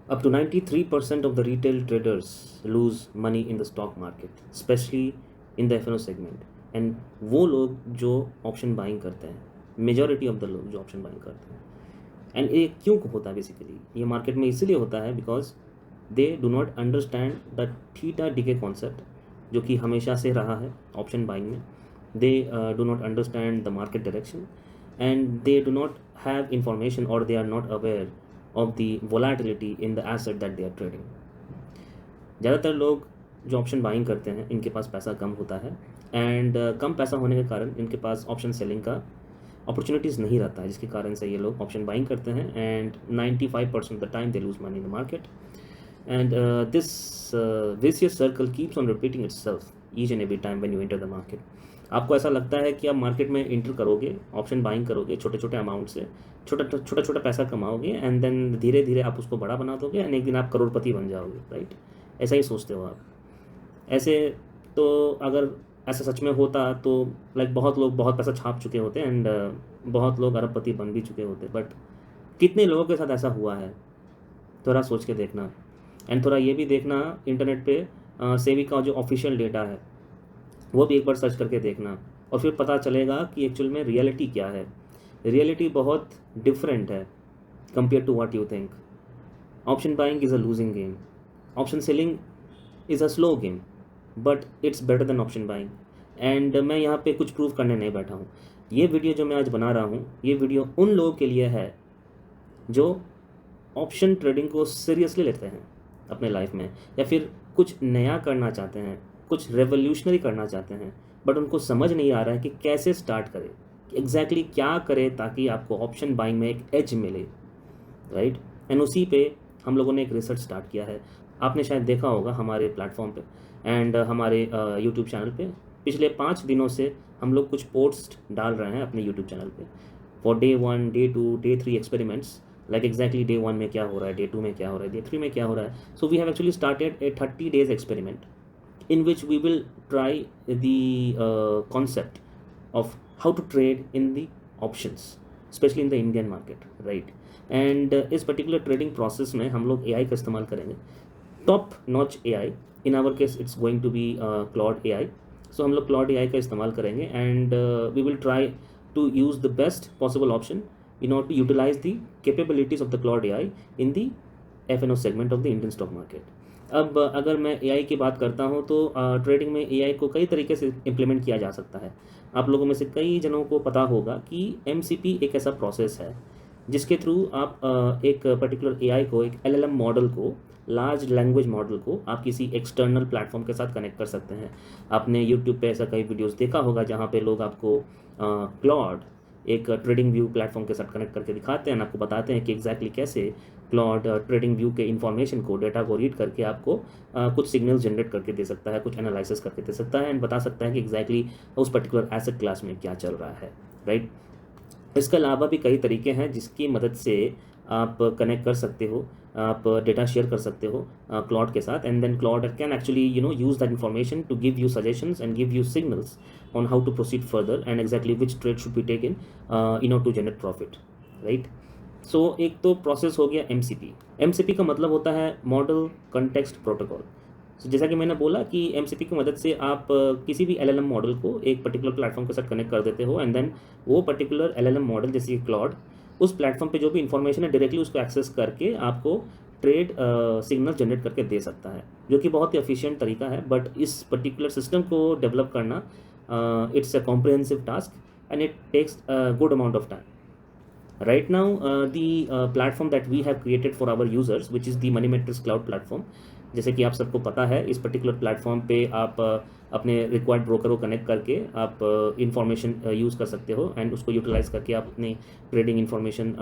Up to 93% of the retail traders lose money in the stock market, especially in the F&O segment. And वो लोग जो option buying करते हैं, majority of the लोग जो option buying करते हैं, एंड ये क्यों होता है बेसिकली, ये मार्केट में इसीलिए होता है because they do not understand the theta decay concept जो कि हमेशा से रहा है ऑप्शन बाइंग में. They do not understand the market direction and they do not have information और they are not aware of the volatility in the asset that they are trading. ज़्यादातर लोग जो ऑप्शन बाइंग करते हैं इनके पास पैसा कम होता है एंड कम पैसा होने के कारण इनके पास ऑप्शन सेलिंग का अपॉर्चुनिटीज़ नहीं रहता है, जिसके कारण से ये लोग ऑप्शन बाइंग करते हैं and 95% of the time they lose money in the market. And this vicious circle keeps on repeating itself each and every time when you enter the market. आपको ऐसा लगता है कि आप मार्केट में इंटर करोगे, ऑप्शन बाइंग करोगे छोटे छोटे अमाउंट से, छोटा छोटा पैसा कमाओगे एंड देन धीरे धीरे आप उसको बड़ा बना दोगे एंड एक दिन आप करोड़पति बन जाओगे, राइट? ऐसा ही सोचते हो आप. ऐसे तो अगर ऐसा सच में होता तो लाइक बहुत लोग बहुत पैसा छाप चुके होते एंड बहुत लोग अरबपति बन भी चुके होते. बट कितने लोगों के साथ ऐसा हुआ है, थोड़ा सोच के देखना. एंड थोड़ा ये भी देखना इंटरनेट पे सेबी का जो ऑफिशियल डेटा है वो भी एक बार सर्च करके देखना और फिर पता चलेगा कि एक्चुअल में रियलिटी क्या है. रियलिटी बहुत डिफरेंट है compare to what you think. Option buying is a losing game, option selling is a slow game, but it's better than option buying. And मैं यहाँ पे कुछ प्रूव करने नहीं बैठा हूँ. ये वीडियो जो मैं आज बना रहा हूँ ये वीडियो उन लोगों के लिए है जो ऑप्शन ट्रेडिंग को सीरियसली लेते हैं अपने लाइफ में, या फिर कुछ नया करना चाहते हैं, कुछ रेवोल्यूशनरी करना चाहते हैं, बट उनको समझ नहीं आ रहा है कि कैसे स्टार्ट करें, एग्जैक्टली क्या करें ताकि आपको ऑप्शन बाइंग में एक एज मिले, राइट? एंड उसी पे हम लोगों ने एक रिसर्च स्टार्ट किया है. आपने शायद देखा होगा हमारे प्लेटफॉर्म पे एंड हमारे यूट्यूब चैनल पे पिछले 5 दिनों से हम लोग कुछ पोस्ट डाल रहे हैं अपने यूट्यूब चैनल पे for day 1, day 2, day 3 experiments. Like exactly day 1 में क्या हो रहा है, डे 2 में क्या हो रहा है, डे 3 में क्या हो रहा है. So we have actually started a 30 days experiment in which we will try the concept of how to trade in the options, especially in the Indian market, right? And इस particular trading process में हम लोग AI का इस्तेमाल करेंगे, top notch AI. in our case it's going to be Claude AI. so हम लोग Claude AI का इस्तेमाल करेंगे and we will try to use the best possible option in order to utilize the capabilities of the Claude AI in the F&O segment of the Indian stock market. अब अगर मैं AI की बात करता हूँ तो ट्रेडिंग में AI को कई तरीके से इम्प्लीमेंट किया जा सकता है. आप लोगों में से कई जनों को पता होगा कि MCP एक ऐसा प्रोसेस है जिसके थ्रू आप एक पर्टिकुलर AI को, एक LLM मॉडल को, लार्ज लैंग्वेज मॉडल को आप किसी एक्सटर्नल प्लेटफॉर्म के साथ कनेक्ट कर सकते हैं. आपने यूट्यूब पे ऐसा कई वीडियोस देखा होगा जहाँ पे लोग आपको क्लॉड एक ट्रेडिंग व्यू प्लेटफॉर्म के साथ कनेक्ट करके दिखाते हैं, आपको बताते हैं कि एग्जैक्टली कैसे क्लॉड ट्रेडिंग व्यू के इन्फॉर्मेशन को, डेटा को रीड करके आपको कुछ सिग्नल्स जनरेट करके दे सकता है, कुछ एनालिसिस करके दे सकता है एंड बता सकता है कि एग्जैक्टली उस पर्टिकुलर एसेट क्लास में क्या चल रहा है, राइट? इसके अलावा भी कई तरीके हैं जिसकी मदद से आप कनेक्ट कर सकते हो, आप डेटा शेयर कर सकते हो क्लॉड के साथ and then Claude can actually use that information to give you suggestions and give you signals on how to proceed further and exactly which trade should be taken in order to generate profit, right? So एक तो process हो गया MCP. MCP का मतलब होता है model context protocol. So, जैसा कि मैंने बोला कि MCP की मदद से आप किसी भी LLM मॉडल को एक पर्टिकुलर प्लेटफॉर्म के साथ कनेक्ट कर देते हो एंड देन वो पर्टिकुलर LLM मॉडल जैसे कि क्लॉड उस प्लेटफॉर्म पे जो भी इन्फॉर्मेशन है डायरेक्टली उसको एक्सेस करके आपको ट्रेड सिग्नल जनरेट करके दे सकता है, जो कि बहुत ही एफिशिएंट तरीका है. बट इस पर्टिकुलर सिस्टम को डेवलप करना it's a comprehensive task and it takes good amount of time. Right now, the platform that we have created for our users, which is the Money Matrix Cloud platform, जैसे कि आप सबको पता है इस particular platform पे आप अपने रिक्वायर्ड ब्रोकर को कनेक्ट करके आप इंफॉर्मेशन यूज़ कर सकते हो एंड उसको यूटिलाइज़ करके आप अपनी ट्रेडिंग इंफॉर्मेशन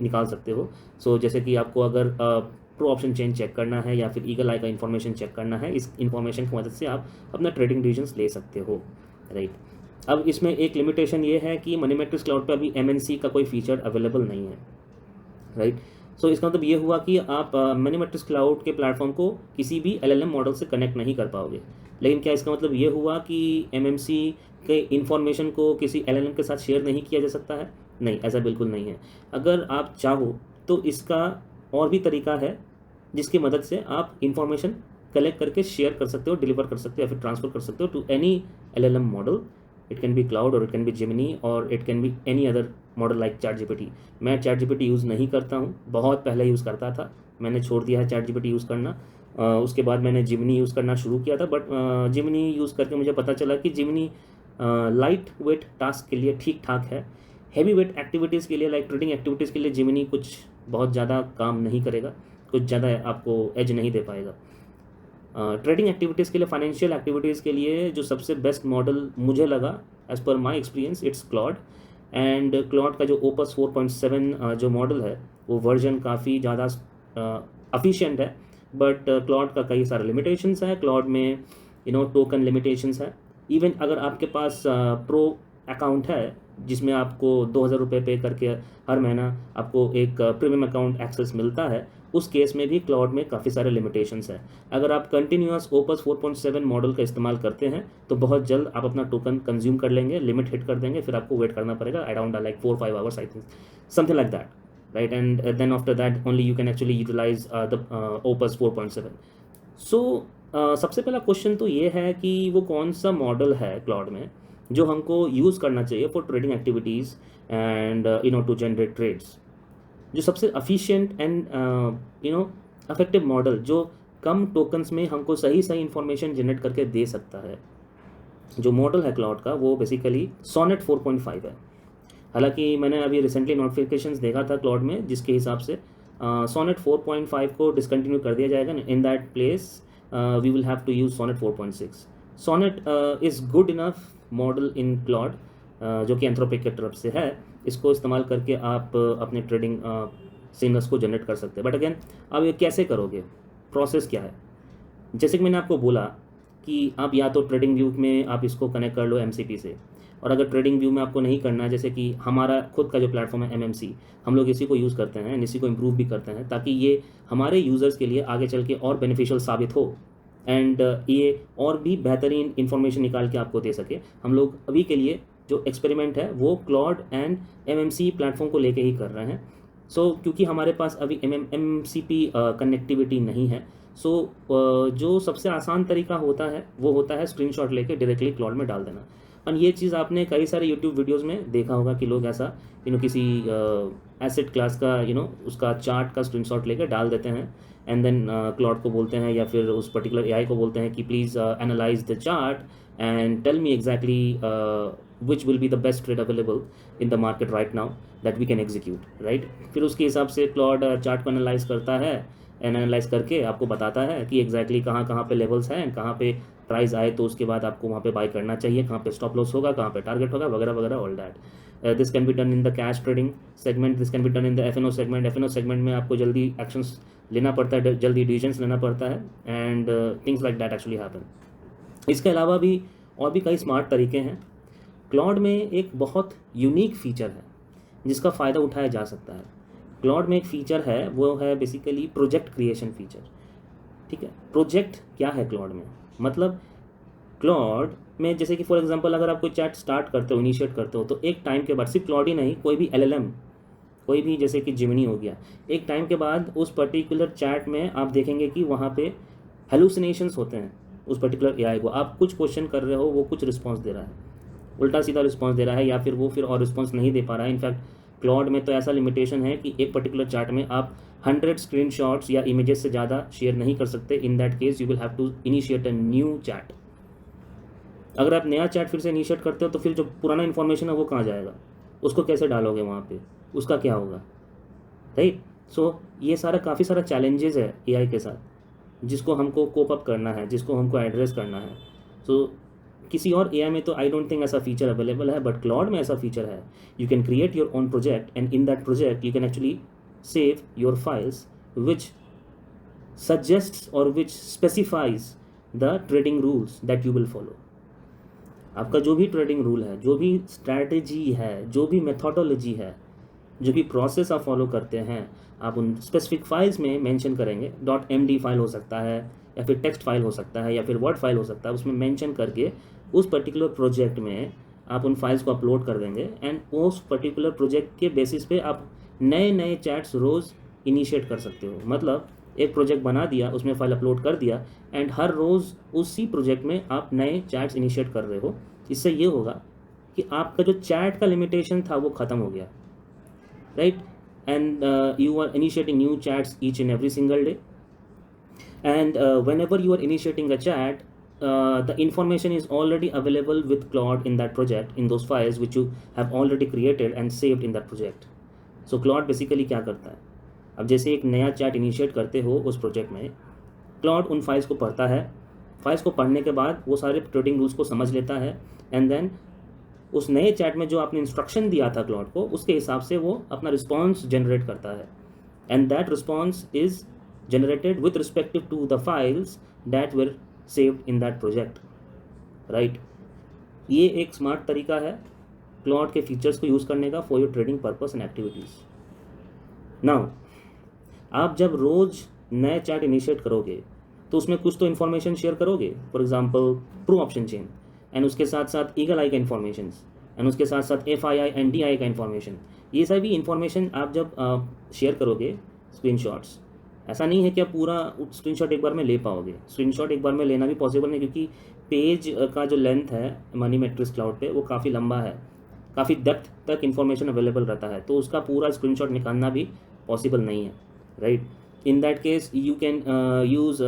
निकाल सकते हो. सो जैसे कि आपको अगर प्रो ऑप्शन चेन चेक करना है या फिर ईगल आई का इंफॉर्मेशन चेक करना है, इस इंफॉर्मेशन की मदद से आप अपना ट्रेडिंग डिसीजंस ले सकते हो, राइट? अब इसमें एक लिमिटेशन ये है कि मनी मैट्रिक्स क्लाउड पे अभी MNC का कोई फीचर अवेलेबल नहीं है, राइट? सो इसका मतलब ये हुआ कि आप मनी मैट्रिक्स क्लाउड के प्लेटफॉर्म को किसी भी LLM मॉडल से कनेक्ट नहीं कर पाओगे. लेकिन क्या इसका मतलब ये हुआ कि MMC के इन्फॉर्मेशन को किसी LLM के साथ शेयर नहीं किया जा सकता है? नहीं, ऐसा बिल्कुल नहीं है. अगर आप चाहो तो इसका और भी तरीका है जिसकी मदद से आप इंफॉर्मेशन कलेक्ट करके शेयर कर सकते हो, डिलीवर कर सकते हो या फिर ट्रांसफर कर सकते हो to any LLM model. It can be Claude और इट कैन बी जेमिनी और it can be any other model like Chat GPT. मैं चैट जीपीटी यूज़ नहीं करता हूँ, बहुत पहले यूज़ करता था, मैंने छोड़ दिया है चैट जीपीटी यूज़ करना. उसके बाद मैंने जिमनी यूज़ करना शुरू किया था, बट जिमनी यूज़ करके मुझे पता चला कि जिमनी लाइट वेट टास्क के लिए ठीक ठाक है. हैवी वेट एक्टिविटीज़ के लिए लाइक ट्रेडिंग एक्टिविटीज़ के लिए जिमनी कुछ बहुत ज़्यादा काम नहीं करेगा, कुछ ज़्यादा आपको एज नहीं दे पाएगा. ट्रेडिंग एक्टिविटीज़ के लिए, फाइनेंशियल एक्टिविटीज़ के लिए जो सबसे बेस्ट मॉडल मुझे लगा as per my experience it's Claude. And Claude का जो ओपस 4.7 जो मॉडल है वो वर्जन काफ़ी ज़्यादा अफिशिएंट है, बट क्लॉड का कई सारे लिमिटेशंस हैं. क्लॉड में टोकन लिमिटेशंस है. इवन अगर आपके पास प्रो अकाउंट है जिसमें आपको 2,000 रुपये पे करके हर महीना आपको एक प्रीमियम अकाउंट एक्सेस मिलता है, उस केस में भी क्लाउड में काफ़ी सारे लिमिटेशंस हैं. अगर आप कंटिन्यूअस ओपस 4.7 मॉडल का इस्तेमाल करते हैं तो बहुत जल्द आप अपना टोकन कंज्यूम कर लेंगे, लिमिट हिट कर देंगे, फिर आपको वेट करना पड़ेगा around like 4-5 hours I think, something like that, right? And then after that only you can actually utilize the Opus 4.7. So सबसे पहला क्वेश्चन तो ये है कि वो कौन सा मॉडल है क्लाउड में जो हमको यूज़ करना चाहिए for trading activities and to generate trades. जो सबसे अफिशिएंट एंड अफेक्टिव मॉडल जो कम टोकन्स में हमको सही सही इंफॉर्मेशन जनरेट करके दे सकता है, जो मॉडल है क्लाउड का, वो बेसिकली सोनेट 4.5 है. हालांकि मैंने अभी रिसेंटली नोटिफिकेशंस देखा था क्लाउड में जिसके हिसाब से सोनेट 4.5 को डिसकंटिन्यू कर दिया जाएगा. In that place we will have to use Sonnet 4.6. Sonnet is good enough model in Claude जो कि एंथ्रोपिक की तरफ से है. इसको इस्तेमाल करके आप अपने ट्रेडिंग सिग्नल्स को जनरेट कर सकते हैं. बट अगेन आप ये कैसे करोगे, प्रोसेस क्या है? जैसे कि मैंने आपको बोला कि आप या तो ट्रेडिंग व्यू में आप इसको कनेक्ट कर लो MCP से, और अगर ट्रेडिंग व्यू में आपको नहीं करना है, जैसे कि हमारा खुद का जो प्लेटफॉर्म है MMC, हम लोग इसी को यूज़ करते हैं, इसी को इम्प्रूव भी करते हैं ताकि ये हमारे यूज़र्स के लिए आगे चल के और बेनिफिशियल साबित हो एंड ये और भी बेहतरीन इन्फॉर्मेशन निकाल के आपको दे सके. हम लोग अभी के लिए जो एक्सपेरिमेंट है वो क्लाउड एंड MMC प्लेटफॉर्म को लेके ही कर रहे हैं. क्योंकि हमारे पास अभी MCP कनेक्टिविटी नहीं है, जो सबसे आसान तरीका होता है वो होता है स्क्रीनशॉट लेके डायरेक्टली क्लाउड में डाल देना. और ये चीज़ आपने कई सारे यूट्यूब वीडियोस में देखा होगा कि लोग ऐसा किसी एसेट क्लास का उसका चार्ट का स्क्रीनशॉट लेकर डाल देते हैं एंड देन क्लाउड को बोलते हैं या फिर उस पर्टिकुलर AI को बोलते हैं कि please analyse the chart and tell me exactly which will be the best trade available in the market right now that we can execute, right. फिर उसके हिसाब से क्लाउड चार्ट को एनालाइज करता है, एनालाइज करके आपको बताता है कि एग्जैक्टली कहाँ पे लेवल्स हैं एंड कहाँ पे प्राइस आए तो उसके बाद आपको वहाँ पे बाय करना चाहिए, कहाँ पे स्टॉप लॉस होगा, कहाँ पे टारगेट होगा, वगैरह वगैरह, all that. This can be done in the cash trading segment, this can be done in the FNO segment. FNO segment में आपको जल्दी एक्शंस लेना पड़ता है, जल्दी डिसीजंस लेना पड़ता है and things like that actually happen. इसके अलावा भी और भी कई स्मार्ट तरीके हैं. क्लाउड में एक बहुत यूनिक फीचर है जिसका फ़ायदा उठाया जा सकता है. क्लाउड में एक फ़ीचर है, वो है बेसिकली प्रोजेक्ट क्रिएशन फीचर. ठीक है, प्रोजेक्ट क्या है क्लाउड में? मतलब क्लाउड में जैसे कि फॉर एग्जांपल अगर आप कोई चैट स्टार्ट करते हो, इनिशिएट करते हो, तो एक टाइम के बाद सिर्फ क्लाउड ही नहीं, कोई भी LLM, कोई भी जैसे कि जिमिनी हो गया, एक टाइम के बाद उस पर्टिकुलर चैट में आप देखेंगे कि वहाँ पे हेलुसिनेशंस होते हैं उस पर्टिकुलर AI को. आप कुछ क्वेश्चन कर रहे हो, वो कुछ रिस्पॉन्स दे रहा है, उल्टा सीधा रिस्पॉन्स दे रहा है, या फिर वो फिर और रिस्पॉन्स नहीं दे पा रहा है. इनफैक्ट क्लाउड में तो ऐसा लिमिटेशन है कि एक पर्टिकुलर चार्ट में आप 100 स्क्रीनशॉट्स या इमेजेस से ज़्यादा शेयर नहीं कर सकते. In that case you will have to initiate a new chat. अगर आप नया चैट फिर से इनिशिएट करते हो तो फिर जो पुराना इन्फॉर्मेशन है वो कहाँ जाएगा, उसको कैसे डालोगे वहाँ पे, उसका क्या होगा, राइट. ये सारा काफ़ी सारा चैलेंजेस है AI के साथ जिसको हमको कोप अप करना है, जिसको हमको एड्रेस करना है. किसी और AI में तो आई डोंट थिंक ऐसा फीचर अवेलेबल है, बट क्लाउड में ऐसा फीचर है. You can create your own project and in that project you can actually save your files which suggests और which specifies the trading rules that you will follow. आपका जो भी trading rule है, जो भी स्ट्रैटेजी है, जो भी मेथोडोलॉजी है, जो भी प्रोसेस आप फॉलो करते हैं, आप उन स्पेसिफिक फाइल्स में मेंशन करेंगे. .md फाइल हो सकता है या फिर टेक्स्ट फाइल हो सकता है या फिर वर्ड फाइल हो सकता है. उसमें मेंशन करके उस पर्टिकुलर प्रोजेक्ट में आप उन फाइल्स को अपलोड कर देंगे एंड उस पर्टिकुलर प्रोजेक्ट के बेसिस पे आप नए नए चैट्स रोज़ इनिशिएट कर सकते हो. मतलब एक प्रोजेक्ट बना दिया, उसमें फाइल अपलोड कर दिया, एंड हर रोज़ उसी प्रोजेक्ट में आप नए चैट्स इनिशिएट कर रहे हो। इससे ये होगा कि आपका जो चैट का लिमिटेशन था वो ख़त्म हो गया, right? And you are initiating new chats each and every single day, and whenever you are initiating a chat, the information is already available with Claude in that project, in those files which you have already created and saved in that project. So Claude basically क्या करता है, अब जैसे एक नया chat initiate करते हो उस प्रोजेक्ट में, Claude उन फाइल्स को पढ़ता है, फाइल्स को पढ़ने के बाद वो सारे ट्रेडिंग रूल्स को समझ लेता है, एंड देन उस नए चैट में जो आपने इंस्ट्रक्शन दिया था Claude को, उसके हिसाब से वो अपना रिस्पॉन्स जनरेट करता है, and that response is generated with respect to the files that were saved in that project, right? ये एक स्मार्ट तरीका है क्लॉड के फीचर्स को यूज़ करने का for your trading purpose and activities. Now आप जब रोज़ नए चैट इनिशिएट करोगे तो उसमें कुछ तो इन्फॉर्मेशन शेयर करोगे, for example pro option chain, and उसके साथ साथ ईगल आई का इन्फॉर्मेशन, एंड उसके साथ साथ FII एंड DI का इन्फॉर्मेशन। ये सभी इन्फॉर्मेशन आप जब शेयर करोगे स्क्रीनशॉट्स, ऐसा नहीं है कि आप पूरा स्क्रीनशॉट एक बार में ले पाओगे। स्क्रीनशॉट एक बार में लेना भी पॉसिबल नहीं, क्योंकि पेज का जो लेंथ है मनी मैट्रिक्स क्लाउड पे वो काफ़ी लंबा है, काफ़ी डेप्थ तक इन्फॉर्मेशन अवेलेबल रहता है, तो उसका पूरा स्क्रीनशॉट निकालना भी पॉसिबल नहीं है, right? In that case you can use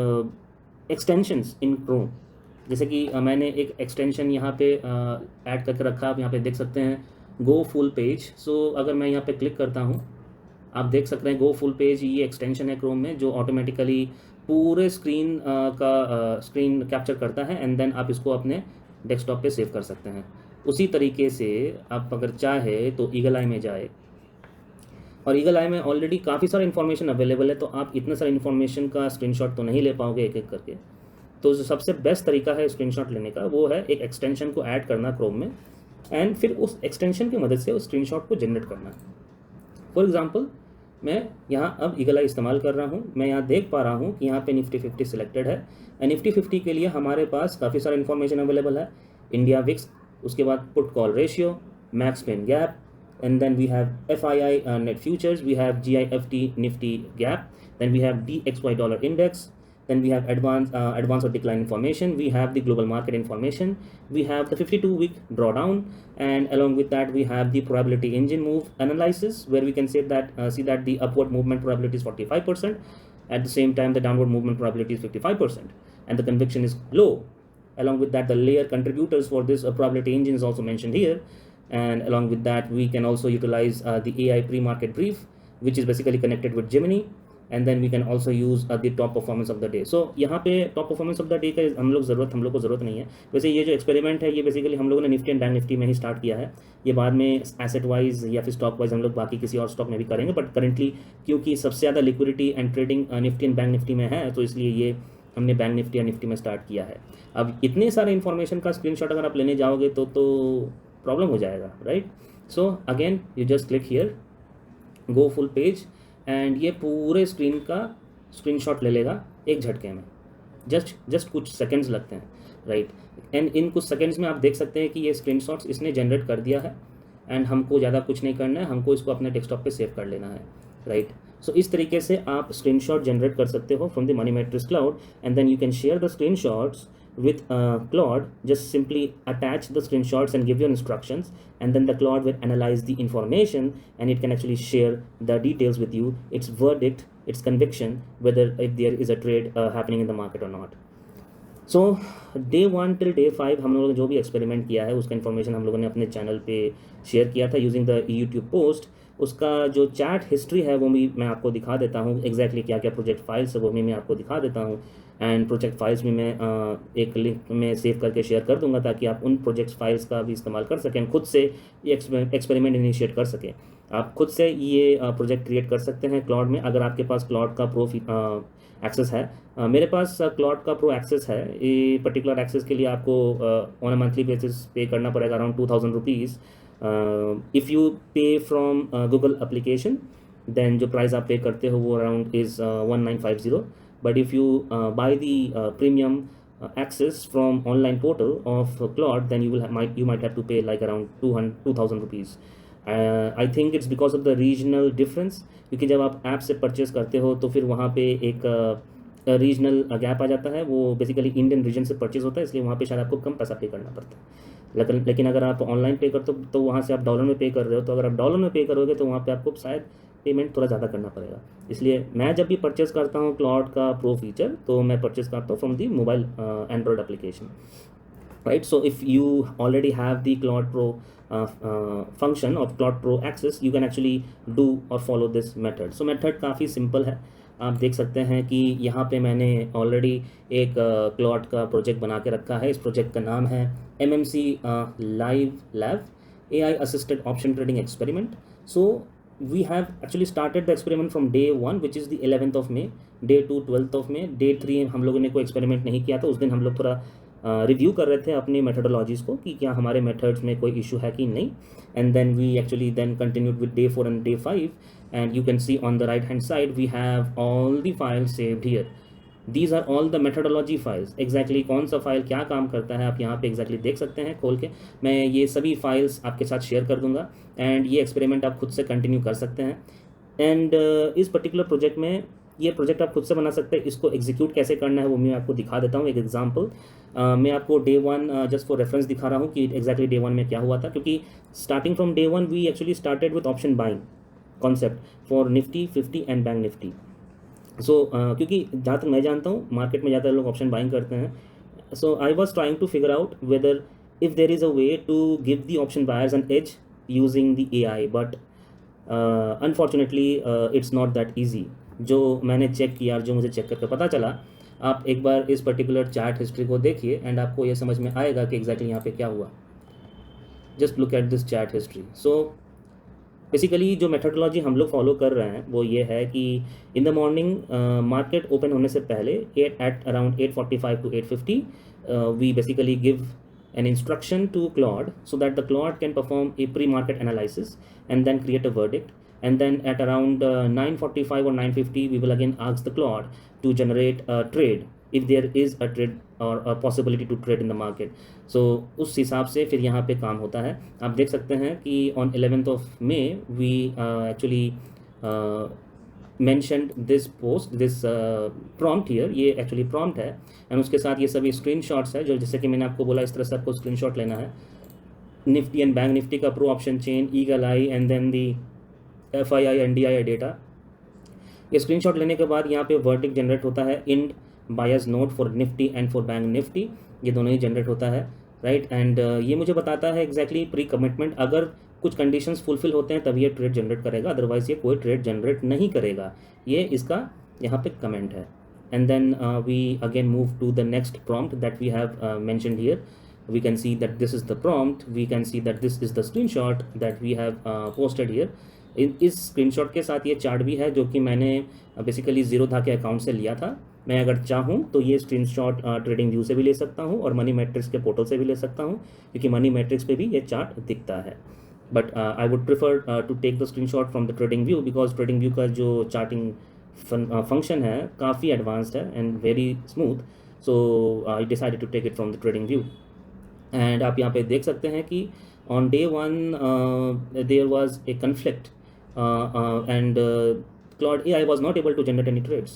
extensions in Chrome. जैसे कि मैंने एक एक्सटेंशन यहाँ पे ऐड करके रखा, आप यहाँ पे देख सकते हैं, गो फुल पेज। सो अगर मैं यहाँ पे क्लिक करता हूँ, आप देख सकते हैं गो फुल पेज, ये एक्सटेंशन है क्रोम में जो ऑटोमेटिकली पूरे स्क्रीन स्क्रीन कैप्चर करता है, एंड देन आप इसको अपने डेस्कटॉप पे सेव कर सकते हैं। उसी तरीके से आप अगर चाहे तो ईगल आई में जाए, और ईगल आई में ऑलरेडी काफ़ी सारा इन्फॉर्मेशन अवेलेबल है, तो आप इतना सारा इन्फॉर्मेशन का स्क्रीनशॉट तो नहीं ले पाओगे एक एक करके। तो जो सबसे बेस्ट तरीका है स्क्रीनशॉट लेने का वो है एक एक्सटेंशन को ऐड करना क्रोम में, एंड फिर उस एक्सटेंशन की मदद से उस स्क्रीनशॉट को जनरेट करना। फॉर एग्जांपल मैं यहाँ अब ईगल आई इस्तेमाल कर रहा हूँ, मैं यहाँ देख पा रहा हूँ कि यहाँ पे निफ्टी 50 सिलेक्टेड है, एंड निफ्टी 50 के लिए हमारे पास काफ़ी सारा इन्फॉर्मेशन अवेलेबल है। इंडिया विक्स, उसके बाद put call ratio, max pain gap, and then we have FII net futures, we have GIFT Nifty gap, then we have DXY dollar index, then we have advance or decline information, we have the global market information, we have the 52-week drawdown, and along with that we have the probability engine move analysis, where we can say that see that the upward movement probability is 45%, at the same time the downward movement probability is 55%, and the conviction is low. Along with that, the layer contributors for this probability engine is also mentioned here. And along with that, we can also utilize the AI pre-market brief, which is basically connected with Gemini, and then we can also use the top performance of the day. So यहाँ पे top performance of the day का हम लोग को ज़रूरत नहीं है। वैसे ये जो एक्सपेरिमेंट है ये बेसिकली हम लोगों ने निफ्टी एंड बैंक निफ्टी में ही स्टार्ट किया है, ये बाद में एसेट वाइज या फिर स्टॉक वाइज हम लोग बाकी किसी और स्टॉक में भी करेंगे, बट करेंटली क्योंकि सबसे ज़्यादा liquidity and trading Nifty and Bank Nifty में है, तो इसलिए ये हमने बैंक निफ्टी या निफ्टी में स्टार्ट किया है। अब इतने सारे इन्फॉर्मेशन का स्क्रीनशॉट अगर आप लेने जाओगे तो प्रॉब्लम हो जाएगा, right? So again you just click here, go full page, and ये पूरे स्क्रीन का स्क्रीनशॉट ले लेगा एक झटके में, जस्ट कुछ सेकंड्स लगते हैं, राइट? एंड इन कुछ सेकंड्स में आप देख सकते हैं कि ये स्क्रीनशॉट्स इसने जनरेट कर दिया है, एंड हमको ज़्यादा कुछ नहीं करना है, हमको इसको अपने डेस्कटॉप पे सेव कर लेना है, राइट? सो इस तरीके से आप स्क्रीनशॉट जनरेट कर सकते हो from the Money matrix Claude, and then you can share the screenshots with Claude. Just simply attach the screenshots and give your instructions, and then the Claude will analyze the information, and it can actually share the details with you, its verdict, its conviction, whether if there is a trade happening in the market or not. So day 1 till day 5 हम लोगों ने जो भी experiment किया है उसका information हम लोगों ने अपने चैनल पे शेयर किया था यूजिंग द यूट्यूब पोस्ट। उसका जो चैट हिस्ट्री है वो भी मैं आपको दिखा देता हूँ, एग्जैक्टली क्या क्या प्रोजेक्ट फाइल्स है वो भी मैं आपको दिखा देता हूँ, एंड प्रोजेक्ट फाइल्स भी मैं एक लिंक में सेव करके शेयर कर दूंगा ताकि आप उन प्रोजेक्ट फाइल्स का भी इस्तेमाल कर सकें, खुद से ये एक्सपेरिमेंट इनिशिएट कर सकें। आप खुद से ये प्रोजेक्ट क्रिएट कर सकते हैं क्लाउड में, अगर आपके पास क्लाउड का प्रो एक्सेस है। मेरे पास क्लाउड का प्रो एक्सेस है, ये पर्टिकुलर एक्सेस के लिए आपको ऑन अ मंथली बेसिस पे करना पड़ेगा अराउंड 2000 रुपीज़। इफ़ यू पे फ्रॉम गूगल एप्लीकेशन देन जो प्राइस आप पे करते हो वो around is 1950, but if you by the premium access from online portal of Claude, then you might have to pay like around 2000 rupees. I think it's because of the regional difference, क्योंकि जब आप app से purchase करते हो तो फिर वहाँ पे एक रीजनल गैप आ जाता है। वो बेसिकली इंडियन रीजन से परचेज होता है, इसलिए वहाँ पे शायद आपको कम पैसा पे करना पड़ता है। लेकिन अगर आप ऑनलाइन पे करते हो तो वहाँ से आप डॉलर में पे कर रहे हो, तो अगर आप डॉलर में पे करोगे तो वहाँ पे आपको शायद पेमेंट थोड़ा ज़्यादा करना पड़ेगा। इसलिए मैं जब भी परचेस करता हूँ क्लॉड का प्रो फीचर, तो मैं परचेस करता हूँ from the mobile Android application, right? So if you already have the Claude Pro function of Claude Pro access, you can actually do or follow this method. So method काफ़ी simple है। आप देख सकते हैं कि यहाँ पे मैंने ऑलरेडी एक क्लॉड का प्रोजेक्ट बना के रखा है। इस प्रोजेक्ट का नाम है MMC live lab AI assisted option trading experiment. So we have actually started the experiment from day 1, which is the 11th of May, day 2 12th of May, day 3 हम लोगों ने कोई एक्सपेरिमेंट नहीं किया था। उस दिन हम लोग थोड़ा रिव्यू कर रहे थे अपनी मेथडोलॉजीज को कि क्या हमारे मेथड्स में कोई इशू है कि नहीं। And then we actually then continued with day 4 and day 5, and you can see on the right hand side we have all the files saved here. These are all the methodology files. Exactly कौन सा file क्या काम करता है आप यहाँ पे exactly देख सकते हैं खोल के। मैं ये सभी फाइल्स आपके साथ शेयर कर दूंगा, एंड ये एक्सपेरिमेंट आप खुद से कंटिन्यू कर सकते हैं। एंड इस पर्टिकुलर प्रोजेक्ट में ये प्रोजेक्ट आप खुद से बना सकते हैं। इसको एग्जीक्यूट कैसे करना है वो मैं आपको दिखा देता हूँ एक एग्जांपल। मैं आपको डे 1 जस्ट फॉर रेफरेंस दिखा रहा हूँ कि एग्जैक्टली डे 1 में क्या हुआ था, क्योंकि starting from day 1 we actually started with option buying concept for Nifty 50 and Bank Nifty. So क्योंकि जहाँ तक मैं जानता हूँ मार्केट में ज़्यादा लोग ऑप्शन बाइंग करते हैं। So I was trying to figure out whether if there is a way to give the option buyers an edge using the AI, but unfortunately it's not that easy. जो मैंने check किया, जो मुझे check करके पता चला, आप एक बार इस पर्टिकुलर चार्ट हिस्ट्री को देखिए एंड आपको ये समझ में आएगा कि एग्जैक्टली यहाँ पे क्या हुआ। Just look at this chart history. So basically जो मेथडोलॉजी हम लोग फॉलो कर रहे हैं वो ये है कि in the morning market open होने से पहले at around 8:45 to 8:50 we basically give an instruction to Claude so that the Claude can perform a pre-market analysis and then create a verdict. And then at around 9:45 or 9:50 we will again ask the Claude to generate a trade if there is a trade or a possibility to trade in the market. So उस हिसाब से फिर यहाँ पे काम होता है। आप देख सकते हैं कि on 11th of May we actually mentioned this post, this prompt here। ये एक्चुअली prompt है, एंड उसके साथ ये सभी स्क्रीनशॉट्स है जो जैसे कि मैंने आपको बोला इस तरह से आपको स्क्रीनशॉट लेना है। निफ्टी एंड बैंक निफ्टी का pro option chain, eagle eye and then the FII NDI data. ये स्क्रीनशॉट लेने के बाद यहाँ पे वर्डिक्ट जनरेट होता है, and buyers note for Nifty and for Bank Nifty, ये दोनों ही जनरेट होता है, राइट। एंड ये मुझे बताता है एग्जैक्टली प्री कमिटमेंट, अगर कुछ कंडीशंस फुलफिल होते हैं तभी ये ट्रेड जनरेट करेगा, अदरवाइज ये कोई ट्रेड जनरेट नहीं करेगा। ये इसका यहाँ पे कमेंट है। And then we again move to the next prompt that we have mentioned here. We can see that this is the prompt. We can see that this is the screenshot that we have posted here. इस screenshot के साथ ये chart भी है जो कि मैंने basically Zerodha के अकाउंट से लिया था। मैं अगर चाहूँ तो ये स्क्रीनशॉट ट्रेडिंग व्यू से भी ले सकता हूँ और मनी मैट्रिक्स के पोर्टल से भी ले सकता हूँ, क्योंकि मनी मैट्रिक्स पे भी ये चार्ट दिखता है। But I would prefer to take the screenshot from the trading view, because TradingView का जो चार्टिंग फंक्शन है काफ़ी एडवांस्ड है and very smooth. So I decided to take it from the trading view. And आप यहाँ पे देख सकते हैं कि on day 1 there was a conflict and Claude AI was not able to generate any trades,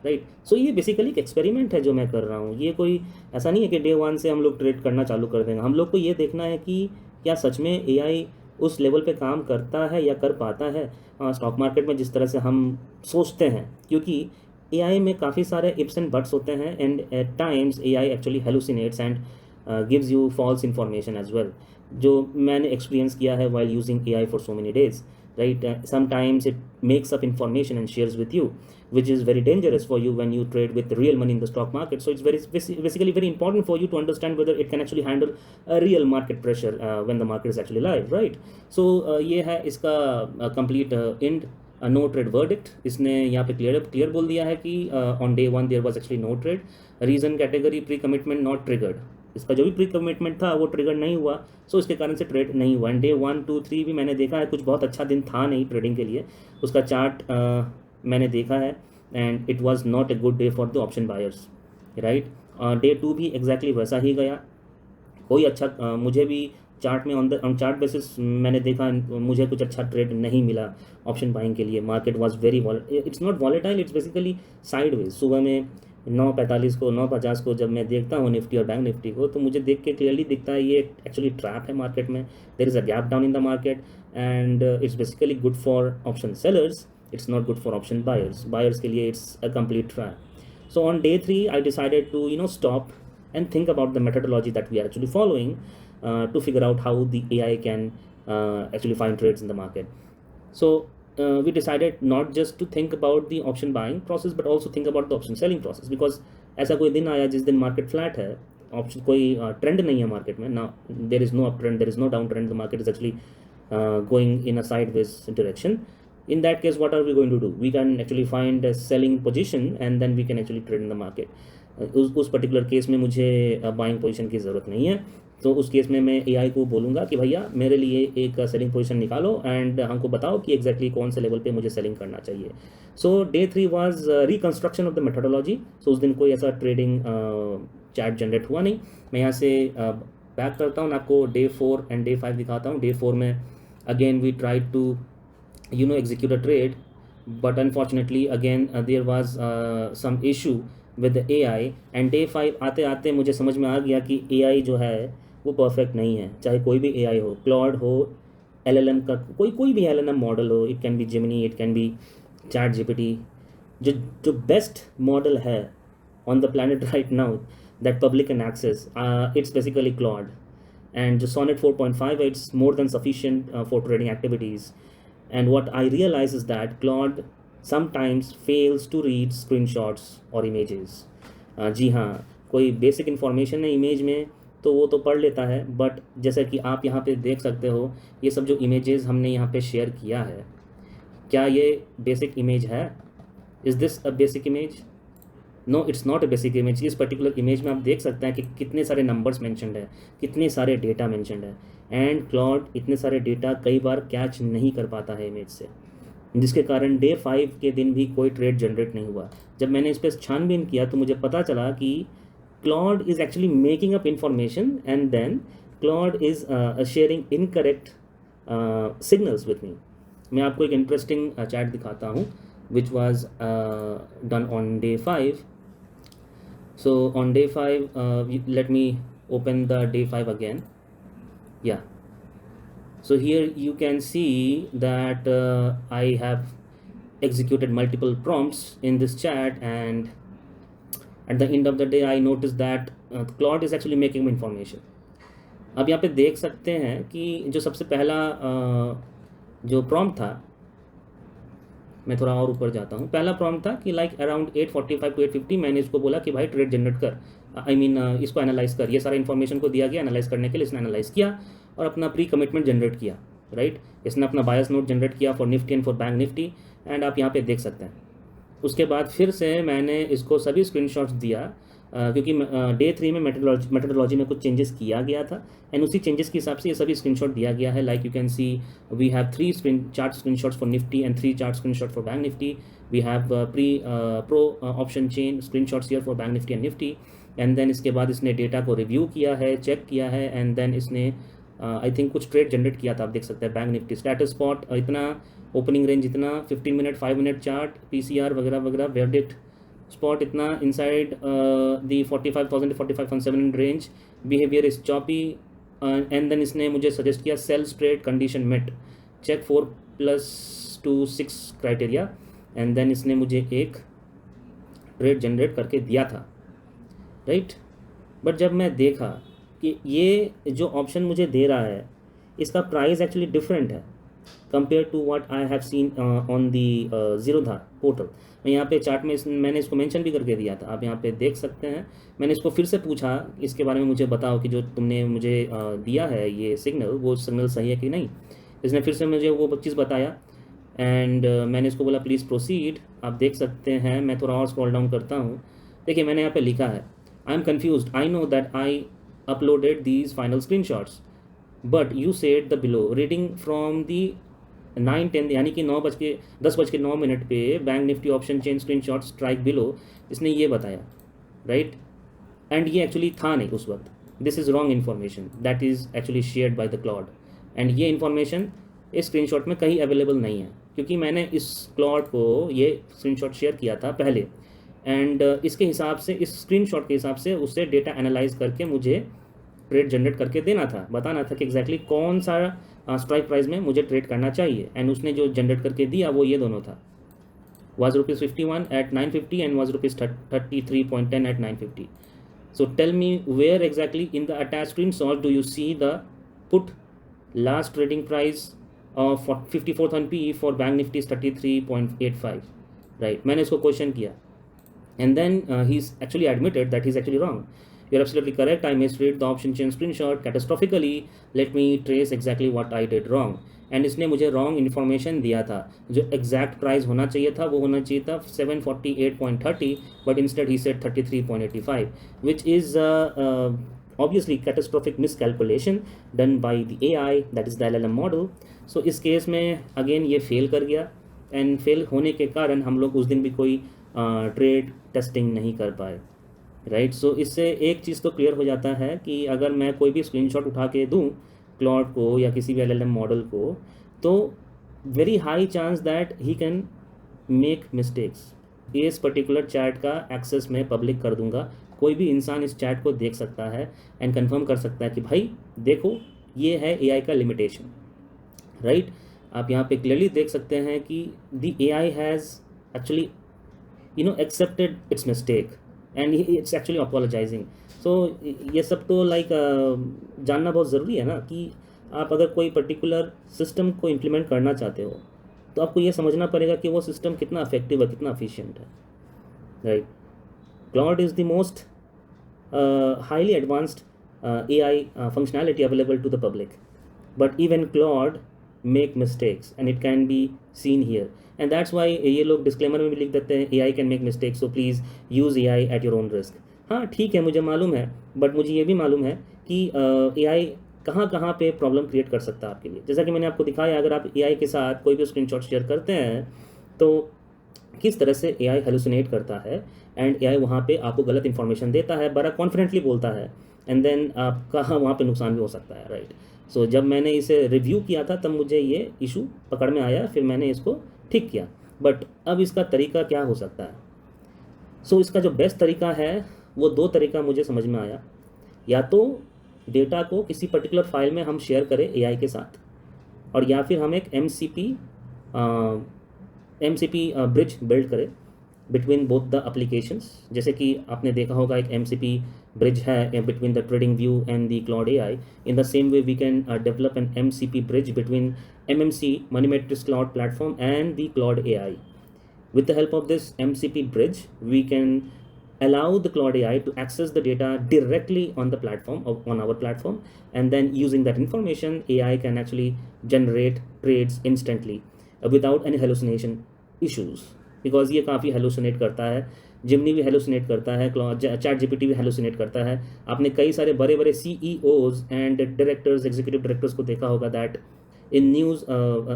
right. So ये basically एक experiment है जो मैं कर रहा हूँ। ये कोई ऐसा नहीं है कि डे 1 से हम लोग ट्रेड करना चालू कर देंगे। हम लोग को ये देखना है कि क्या सच में AI उस लेवल पे काम करता है या कर पाता है स्टॉक मार्केट में जिस तरह से हम सोचते हैं, क्योंकि AI में काफ़ी सारे इप्स एंड बट्स होते हैं, and at times AI actually hallucinates and gives you false information as well, जो मैंने एक्सपीरियंस किया है while using AI for so many days, right? Sometimes it makes up information and shares with you, which is very dangerous for you when you trade with real money in the stock market. So it's basically very important for you to understand whether it can actually handle a real market pressure when the market is actually live, right? So ये है इसका complete end no trade verdict। इसने यहाँ पे clear बोल दिया है कि on day 1 there was actually no trade, reason category pre commitment not triggered। इसका जो भी प्री कमिटमेंट था वो ट्रिगर नहीं हुआ, सो इसके कारण से ट्रेड नहीं हुआ। एंड डे 1 2 3 भी मैंने देखा है, कुछ बहुत अच्छा दिन था नहीं ट्रेडिंग के लिए। उसका चार्ट मैंने देखा है and it was not a good day for the option buyers, right. Day 2 भी एग्जैक्टली वैसा ही गया। कोई अच्छा मुझे भी चार्ट में ऑन चार्ट बेसिस मैंने देखा मुझे कुछ अच्छा ट्रेड नहीं मिला ऑप्शन बाइंग के लिए. Market was very it's not volatile, it's basically sideways. सुबह में 9:45 को 9:50 को जब मैं देखता हूँ निफ्टी और बैंक निफ्टी को, तो मुझे देख के क्लियरली दिखता है ये एक्चुअली ट्रैप है मार्केट में. There is a gap down in the market and it's basically good for option sellers, it's not good for option buyers के लिए it's a complete trap. So on day 3 I decided to stop and think about the methodology that we are actually following to figure out how the AI can actually find trades in the market. So we decided not just to think about the option buying process but also think about the option selling process, because ऐसा कोई दिन आया जिस दिन market flat है, option कोई trend नहीं है मार्केट में ना, there is no up trend, there is no down trend, the market is actually going in a sideways direction. In that case, what are we going to do? We can actually find a selling position and then we can actually trade in the market. उस particular case में मुझे buying position की ज़रूरत नहीं है, तो उस case में मैं एआई को बोलूँगा कि भैया मेरे लिए एक सेलिंग पोजीशन निकालो एंड हमको बताओ कि एग्जैक्टली कौन से लेवल पे मुझे सेलिंग करना चाहिए. So day 3 was reconstruction of the methodology. So उस दिन कोई ऐसा ट्रेडिंग चैट जनरेट हुआ नहीं. मैं यहाँ से बैक करता हूँ, आपको day 4 एंड day 5 दिखाता हूँ. day 4 में again we tried to execute a trade, but unfortunately again there was some issue with the AI. and day 5 आते आते मुझे समझ में आ गया कि AI जो है वो परफेक्ट नहीं है. चाहे कोई भी AI हो, क्लॉड हो, LLM का कोई भी LLM मॉडल हो, it can be Gemini, it can be Chat GPT, जो बेस्ट मॉडल है on the planet right now that public can access, it's basically Claude. and the Sonnet 4.5, it's more than sufficient for trading activities. And what I realize is that Claude sometimes fails to read screenshots or images. जी हाँ, कोई basic information है image में तो वो तो पढ़ लेता है, बट जैसा कि आप यहाँ पे देख सकते हो, ये सब जो इमेजेस हमने यहाँ पे शेयर किया है, क्या ये बेसिक इमेज है? Is this a basic image? No, it's not a basic image. इस पर्टिकुलर इमेज में आप देख सकते हैं कि कितने सारे नंबर्स मेंशनड है, कितने सारे डेटा मेंशनड है, एंड क्लॉड इतने सारे डेटा कई बार कैच नहीं कर पाता है इमेज से, जिसके कारण day 5 के दिन भी कोई ट्रेड जनरेट नहीं हुआ. जब मैंने इस पर छानबीन किया तो मुझे पता चला कि Claude is actually making up information and then Claude is sharing incorrect signals with me. मैं आपको एक इंटरेस्टिंग चैट दिखाता हूँ which was done on day 5. So on day 5, let me open the day 5 again. Yeah, so here you can see that I have executed multiple prompts in this chat, and at the end of the day I noticed that Claude is actually making information. अब यहाँ पे देख सकते हैं कि जो सबसे पहला जो प्रॉम्प्ट था, मैं थोड़ा और ऊपर जाता हूँ. पहला प्रॉम्प्ट था कि लाइक अराउंड 8:45 to 8:50 मैंने इसको बोला कि भाई ट्रेड जनरेट कर, इसको एनालाइज कर. ये सारा इन्फॉर्मेशन को दिया गया एनालाइज करने के लिए, इसने एनालाइज किया और अपना प्री कमिटमेंट जनरेट किया, राइट. इसने अपना बायस नोट जनरेट किया for Nifty and for Bank Nifty, and आप यहाँ पे देख सकते हैं. उसके बाद फिर से मैंने इसको सभी स्क्रीनशॉट्स दिया, क्योंकि day 3 में मेथोडोलॉजी में कुछ चेंजेस किया गया था, एंड उसी चेंजेस के हिसाब से ये सभी स्क्रीनशॉट दिया गया है. Like you can see we have 3 chart screenshots for Nifty and 3 chart screenshot for Bank Nifty. We have pro option chain screenshots here for Bank Nifty and Nifty. And then इसके बाद इसने data को review किया है, check किया है, and then इसने I think कुछ ट्रेड जनरेट किया था. आप देख सकते हैं बैंक निफ्टी स्टेटस स्पॉट इतना, ओपनिंग रेंज इतना, 15 मिनट 5 मिनट चार्ट, पीसीआर वगैरह वगैरह, वेरडिक्ट spot इतना, inside the 45,000 to 45,700 range, behavior is choppy, and then इसने मुझे सजेस्ट किया sell trade condition met, check 4+2 6 criteria, and then इसने मुझे एक ट्रेड जनरेट करके दिया था, राइट. बट जब मैं देखा कि ये जो ऑप्शन मुझे दे रहा है इसका प्राइस एक्चुअली डिफरेंट है compare to what I have seen on the Zerodha portal. मैं यहाँ पे चार्ट में मैंने इसको मेंशन भी करके दिया था, आप यहाँ पे देख सकते हैं. मैंने इसको फिर से पूछा इसके बारे में, मुझे बताओ कि जो तुमने मुझे दिया है ये सिग्नल, वो सिग्नल सही है कि नहीं. इसने फिर से मुझे वो चीज़ बताया, एंड मैंने इसको बोला प्लीज़ प्रोसीड. आप देख सकते हैं, मैं थोड़ा और स्क्रॉल डाउन करता हूँ. देखिए मैंने यहाँ पे लिखा है, I am confused, I know that I uploaded these final screenshots, but you said the below reading from the 9:10, यानी कि 10:09 पे bank Nifty option chain screenshot strike below, इसने ये बताया, राइट. एंड ये एक्चुअली था नहीं उस वक्त. This is wrong information that is actually shared by the cloud, and ये इन्फॉर्मेशन इस स्क्रीनशॉट में कहीं अवेलेबल नहीं है, क्योंकि मैंने इस क्लाउड को ये स्क्रीनशॉट शेयर किया था पहले, एंड इसके हिसाब से, इस स्क्रीनशॉट के हिसाब से उससे डेटा एनालाइज करके मुझे ट्रेड जनरेट करके देना था, बताना था कि एग्जैक्टली कौन सा स्ट्राइक प्राइस में मुझे ट्रेड करना चाहिए, एंड उसने जो जनरेट करके दिया वो ये दोनों था, was rupees 51 at 950 and was rupees 33.10 at 950. So tell me, where exactly in the attached screenshot do you see the put last trading price of 54,000 PE for Bank Nifty is 33.85, right? मैंने इसको question किया, and then he's actually admitted that he's actually wrong. You're absolutely correct. I misread the option chain screenshot catastrophically. Let me trace exactly what I did wrong. And इसने मुझे wrong information दिया था, जो exact price होना चाहिए था वो होना चाहिए था 748.30, but instead he said 33.85, which is obviously catastrophic miscalculation done by the AI, that is the LLM model. So इस केस में अगेन ये फेल कर गया, एंड फेल होने के कारण हम लोग उस दिन भी कोई ट्रेड टेस्टिंग नहीं कर पाए, राइट. सो इससे एक चीज़ तो क्लियर हो जाता है कि अगर मैं कोई भी स्क्रीनशॉट उठा के दूँ क्लाउड को या किसी भी LLM मॉडल को, तो very high chance that he can make mistakes. इस पर्टिकुलर चैट का एक्सेस मैं पब्लिक कर दूंगा, कोई भी इंसान इस चैट को देख सकता है एंड कंफर्म कर सकता है कि भाई देखो ये है AI का लिमिटेशन, राइट. आप यहाँ पे क्लियरली देख सकते हैं कि the AI has actually accepted its mistake and it's actually apologizing. सो ये सब तो लाइक जानना बहुत ज़रूरी है ना, कि आप अगर कोई पर्टिकुलर सिस्टम को इम्प्लीमेंट करना चाहते हो तो आपको ये समझना पड़ेगा कि वो सिस्टम कितना इफेक्टिव है, कितना एफिशिएंट है, right. Claude is the most highly advanced AI functionality available to the public, but even Claude make mistakes and it can be seen here, and that's why ये लोग डिस्क्लेमर में भी लिख देते हैं AI can make mistakes, so please use AI at your own risk. हाँ ठीक है, मुझे मालूम है, बट मुझे ये भी मालूम है कि AI कहाँ कहाँ पे प्रॉब्लम क्रिएट कर सकता है आपके लिए. जैसा कि मैंने आपको दिखाया, अगर आप AI के साथ कोई भी स्क्रीनशॉट शेयर करते हैं तो किस तरह से AI हेलुसिनेट करता है, एंड AI वहाँ पे आपको गलत इन्फॉर्मेशन देता है, बड़ा कॉन्फिडेंटली बोलता है, एंड देन आपका वहाँ पे नुकसान भी हो सकता है, राइट. सो जब मैंने इसे रिव्यू किया था तब मुझे ये इशू पकड़ में आया, फिर मैंने इसको ठीक किया. बट अब इसका तरीका क्या हो सकता है? सो इसका जो बेस्ट तरीका है वो दो तरीका मुझे समझ में आया. या तो डेटा को किसी पर्टिकुलर फाइल में हम शेयर करें AI के साथ, और या फिर हम एक MCP ब्रिज बिल्ड करें बिटवीन बोथ द एप्लीकेशंस. जैसे कि आपने देखा होगा एक MCP ब्रिज है between the trading view and the Claude AI. In the same way we can develop an MCP bridge between MMC money matrix cloud platform and the Claude AI. With the help of this MCP bridge, we can allow the Claude AI to access the data directly on the platform, on our platform, and then using that information, AI can actually generate trades instantly without any hallucination issues. Because ये काफ़ी hallucinate करता है, Gemini भी hallucinate करता है, ChatGPT भी hallucinate करता है. आपने कई सारे बड़े बड़े CEOs and directors, executive directors को देखा होगा that in news,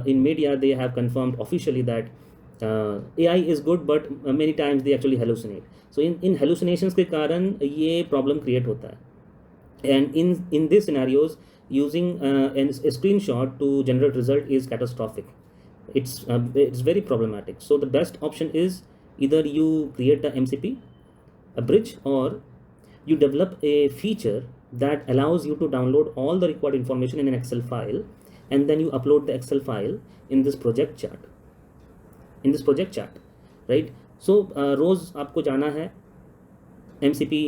in media, they have confirmed officially that AI is good, but many times they actually hallucinate. So in hallucinations के कारण ये problem create होता है, and in these scenarios using a screenshot to generate result is catastrophic. It's very problematic. So the best option is either you create a MCP, a bridge, or you develop a feature that allows you to download all the required information in an Excel file, and then you upload the Excel file in this project chat. Right. So रोज़ आपको जाना है MMC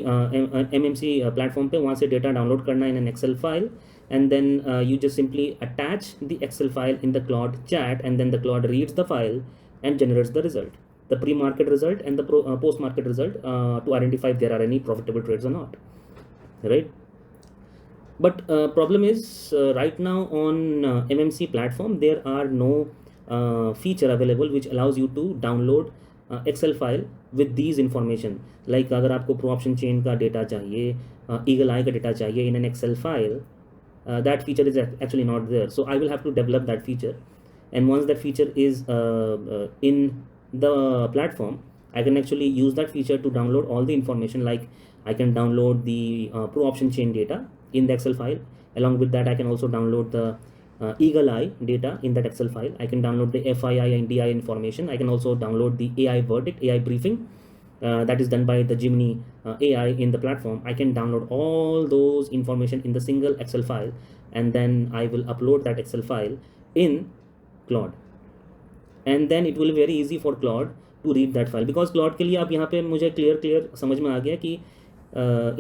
platform पे, वहाँ से data download करना in an Excel file, and then you just simply attach the Excel file in the Claude chat, and then the Claude reads the file and generates the result, the pre market result and the post market result, to identify there are any profitable trades और not, right. But problem is right now on MMC platform there are no feature available which allows you to download Excel file with these information. Like अगर आपको pro option chain का data चाहिए, eagle eye का data चाहिए in an Excel file, that feature is actually not there. So I will have to develop that feature, and once that feature is in the platform, I can actually use that feature to download all the information. Like I can download the pro option chain data in the Excel file. Along with that, I can also download the eagle eye data in that Excel file. I can download the FII and DI information. I can also download the AI verdict, AI briefing that is done by the Gemini AI in the platform. I can download all those information in the single Excel file, and then I will upload that Excel file in Claude, and then it will be very easy for Claude to read that file, because Claude के लिए आप यहाँ पे मुझे clear समझ में आ गया कि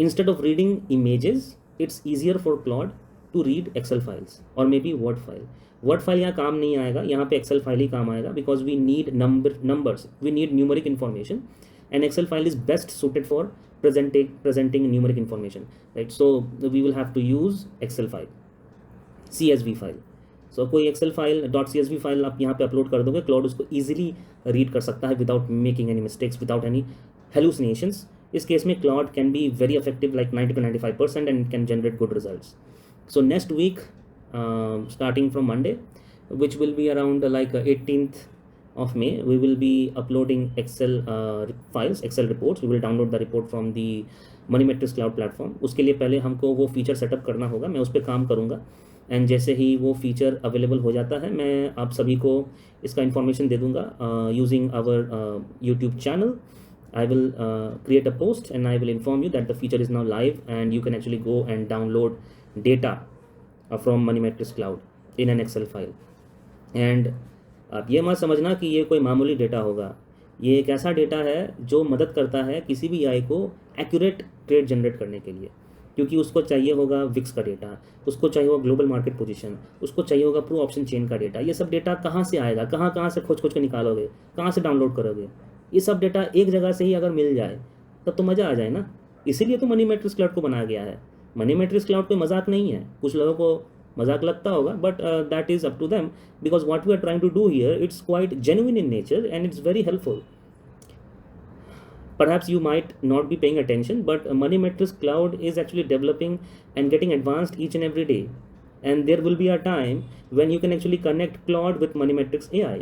instead of reading images, it's easier for Claude to read Excel files or maybe Word file. Word file यहाँ काम नहीं आएगा, यहाँ पे Excel file ही काम आएगा, because we need numbers, we need numeric information, and Excel file is best suited for presenting numeric information, right? So we will have to use Excel file, CSV file. So कोई Excel file .csv file आप यहाँ पे upload कर दोगे, Claude उसको easily read कर सकता है without making any mistakes, without any hallucinations. इस केस में Claude can be very effective, like 90 to 95%, and can generate good results. So next week, starting from Monday, which will be around like 18th of May, we will be uploading Excel files, Excel reports. We will download the report from the Moneymetrics Cloud platform. उसके लिए पहले हमको वो feature setup करना होगा, मैं उस पर काम करूँगा, एंड जैसे ही वो फीचर अवेलेबल हो जाता है मैं आप सभी को इसका इन्फॉर्मेशन दे दूँगा using our YouTube channel. I will create a post and I will inform you that the feature is now live and you can actually go and download data from Moneymetrics Cloud in an Excel file. And आप ये मत समझना कि ये कोई मामूली data होगा. ये एक ऐसा डेटा है जो मदद करता है किसी भी AI को एक्यूरेट ट्रेड जनरेट करने के लिए, क्योंकि उसको चाहिए होगा विक्स का डेटा, उसको चाहिए होगा ग्लोबल मार्केट पोजीशन, उसको चाहिए होगा प्रो ऑप्शन चेन का डेटा. ये सब डेटा कहाँ से आएगा, कहाँ से खोज के निकालोगे, कहाँ से डाउनलोड करोगे? ये सब डेटा एक जगह से ही अगर मिल जाए तब तो मज़ा आ जाए ना. इसीलिए तो मनीमेट्रिक्स क्लाउड को बनाया गया है. मनीमेट्रिक्स क्लाउड कोई मजाक नहीं है. कुछ लोगों को मजाक लगता होगा, but that is up to them, because what we are trying to do here, it's quite genuine in nature and it's very helpful. Perhaps you might not be paying attention, but Moneymetrics Cloud is actually developing and getting advanced each and every day. And there will be a time when you can actually connect Claude with Moneymetrics AI.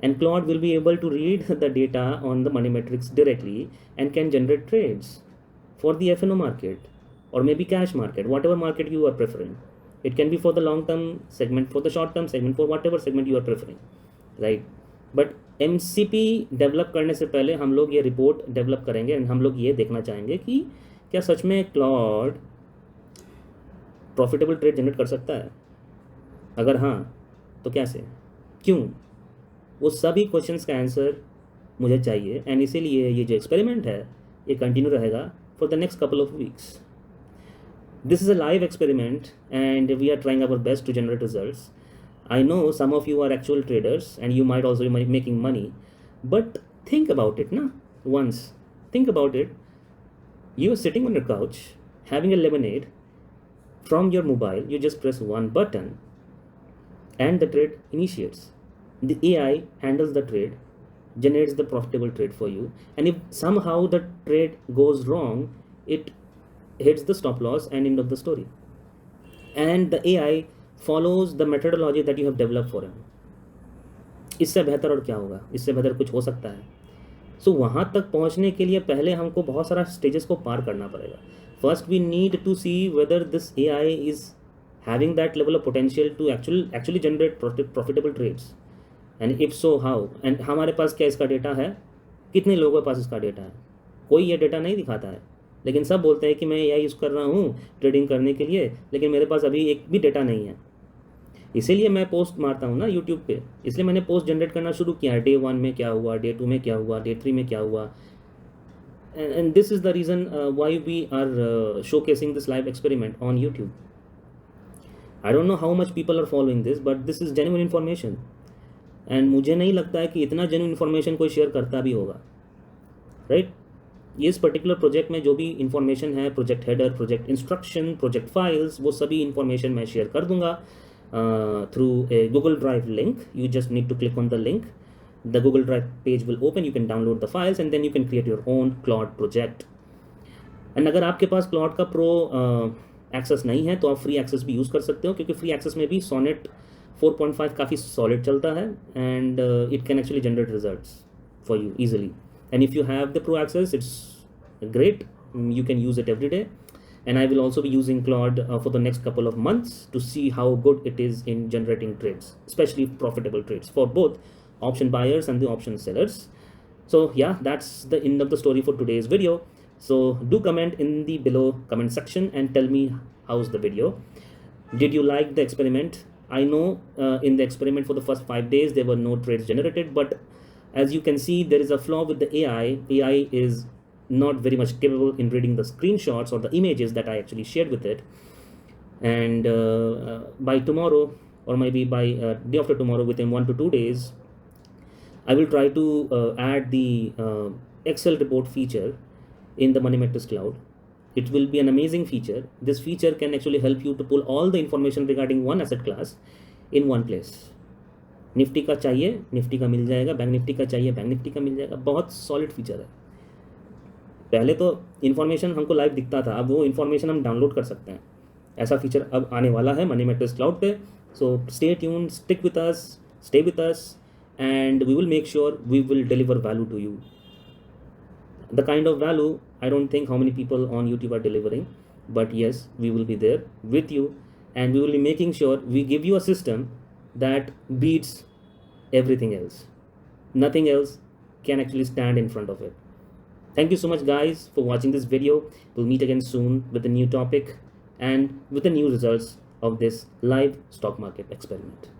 And Claude will be able to read the data on the Moneymetrics directly and can generate trades for the F&O market or maybe cash market, whatever market you are preferring. It can be for the long-term segment, for the short-term segment, for whatever segment you are preferring, right? But MCP develop करने से पहले हम लोग ये report develop करेंगे and हम लोग ये देखना चाहेंगे कि क्या सच में क्लॉड प्रॉफिटेबल ट्रेड जनरेट कर सकता है. अगर हाँ तो कैसे, क्यों, वो सभी क्वेश्चंस का आंसर मुझे चाहिए. एंड इसीलिए ये जो एक्सपेरिमेंट है ये कंटिन्यू रहेगा for the next couple of weeks. This is a live experiment and we are trying our best to generate results. I know some of you are actual traders and you might also be making money, but think about it, na? Once, think about it. You are sitting on your couch, having a lemonade. From your mobile, you just press one button and the trade initiates. The AI handles the trade, generates the profitable trade for you. And if somehow the trade goes wrong, it hits the stop loss and end of the story. And the AI follows the methodology that you have developed for him. इससे बेहतर और क्या होगा, इससे बेहतर कुछ हो सकता है. सो वहाँ तक पहुँचने के लिए पहले हमको बहुत सारा स्टेजेस को पार करना पड़ेगा. First we need to see whether this AI is having that level of potential to actually generate profitable trades, and if so how. And हमारे पास क्या इसका डेटा है, कितने लोगों के पास इसका डेटा है? कोई ये डेटा नहीं दिखाता है, लेकिन सब बोलते हैं कि मैं AI यूज़ कर रहा हूँ ट्रेडिंग करने के लिए, लेकिन मेरे पास अभी एक भी डेटा नहीं है. इसीलिए मैं पोस्ट मारता हूँ ना यूट्यूब पे, इसलिए मैंने पोस्ट जनरेट करना शुरू किया है. डे 1 में क्या हुआ, डे 2 में क्या हुआ, डे 3 में क्या हुआ. And this is the reason why we are showcasing this live experiment on YouTube. I don't know how much people are following this, but this is genuine information. And मुझे नहीं लगता है कि इतना जेन्युइन इन्फॉर्मेशन कोई share करता भी होगा, राइट? इस पर्टिकुलर प्रोजेक्ट में जो भी इंफॉर्मेशन है, project header, project instruction, project files, वो सभी इंफॉर्मेशन मैं शेयर कर दूंगा through a Google Drive link. You just need to click on the link. The Google Drive page will open. You can download the files and then you can create your own Claude project. And अगर आपके पास Claude का pro access नहीं है तो आप free access भी use कर सकते हो, क्योंकि फ्री एक्सेस में भी Sonnet 4.5 काफ़ी सॉलिड चलता है and it can actually generate results for you easily. And if you have the Pro Access, it's great. You can use it every day. And I will also be using Claude for the next couple of months to see how good it is in generating trades, especially profitable trades for both option buyers and the option sellers. So yeah, that's the end of the story for today's video. So do comment in the below comment section and tell me how's the video. Did you like the experiment? I know in the experiment for the first 5 days there were no trades generated, but as you can see, there is a flaw with the AI. AI is not very much capable in reading the screenshots or the images that I actually shared with it. And by tomorrow, or maybe by day after tomorrow, within 1 to 2 days, I will try to add the Excel report feature in the Money Metrics Cloud. It will be an amazing feature. This feature can actually help you to pull all the information regarding one asset class in one place. Nifty का चाहिए Nifty का मिल जाएगा, bank Nifty का चाहिए bank Nifty का मिल जाएगा. बहुत solid feature है. पहले तो इन्फॉर्मेशन हमको लाइव दिखता था, अब वो इन्फॉर्मेशन हम डाउनलोड कर सकते हैं. ऐसा फीचर अब आने वाला है मनी मेट्रिक्स क्लाउड पे. So stay tuned, stick with us, stay with us, and we will make sure we will deliver value to you. The kind of value, I don't think how many people on YouTube are delivering, but yes, we will be there with you, and we will be making sure we give you a system that beats everything else. Nothing else can actually stand in front of it. Thank you so much guys for watching this video. We'll meet again soon with a new topic and with the new results of this live stock market experiment.